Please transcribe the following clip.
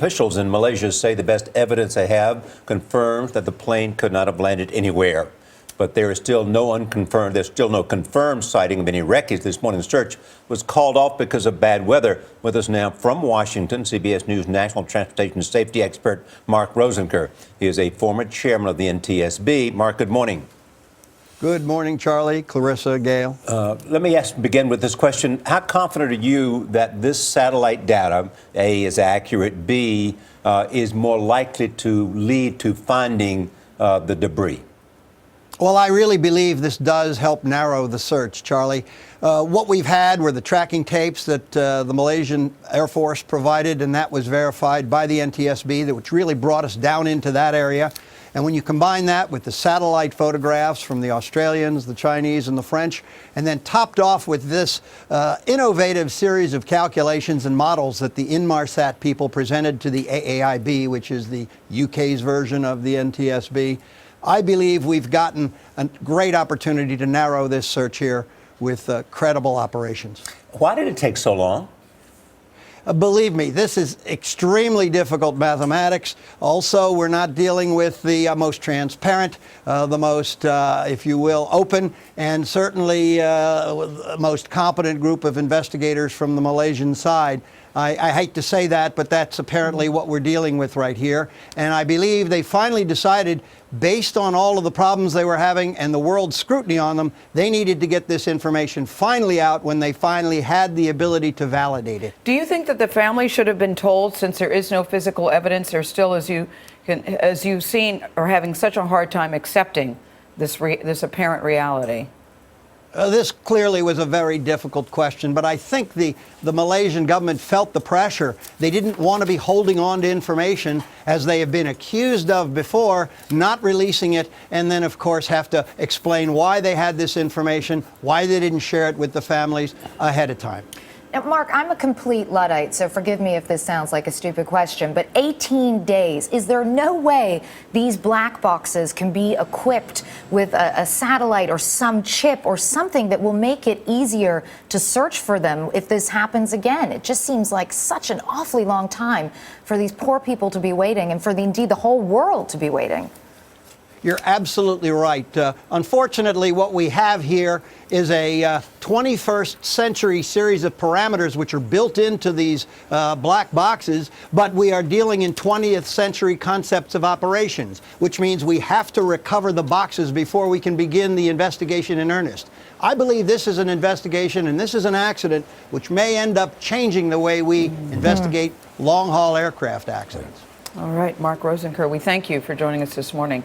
Officials in Malaysia say the best evidence they have confirms that the plane could not have landed anywhere. But there is still no confirmed sighting of any wreckage. This morning's search was called off because of bad weather. With us now from Washington, CBS News national transportation safety expert Mark Rosenker. He is a former chairman of the NTSB. Mark, good morning. Good morning, Charlie, Clarissa, Gail. Let me begin with this question. How confident are you that this satellite data, A, is accurate, B, is more likely to lead to finding the debris? Well, I really believe this does help narrow the search, Charlie. What we've had were the tracking tapes that the Malaysian Air Force provided, and that was verified by the NTSB, which really brought us down into that area. And when you combine that with the satellite photographs from the Australians, the Chinese, and the French, and then topped off with this innovative series of calculations and models that the Inmarsat people presented to the AAIB, which is the UK's version of the NTSB, I believe we've gotten a great opportunity to narrow this search here with credible operations. Why did it take so long? Believe me, this is extremely difficult mathematics. Also, we're not dealing with the most transparent, the most, if you will, open, and certainly most competent group of investigators from the Malaysian side. I hate to say that, but that's apparently what we're dealing with right here. And I believe they finally decided, based on all of the problems they were having and the world's scrutiny on them, they needed to get this information finally out when they finally had the ability to validate it. Do you think that the family should have been told, since there is no physical evidence, they're still, as you've seen, are having such a hard time accepting this apparent reality? This clearly was a very difficult question, but I think the Malaysian government felt the pressure. They didn't want to be holding on to information, as they have been accused of before, not releasing it, and then, of course, have to explain why they had this information, why they didn't share it with the families ahead of time. Now, Mark, I'm a complete Luddite, so forgive me if this sounds like a stupid question, but 18 days, is there no way these black boxes can be equipped with a satellite or some chip or something that will make it easier to search for them if this happens again? It just seems like such an awfully long time for these poor people to be waiting and for indeed the whole world to be waiting. You're absolutely right. Unfortunately, what we have here is a 21st century series of parameters which are built into these black boxes, but we are dealing in 20th century concepts of operations, which means we have to recover the boxes before we can begin the investigation in earnest. I believe this is an investigation and this is an accident which may end up changing the way we investigate long-haul aircraft accidents. All right, Mark Rosenker, we thank you for joining us this morning.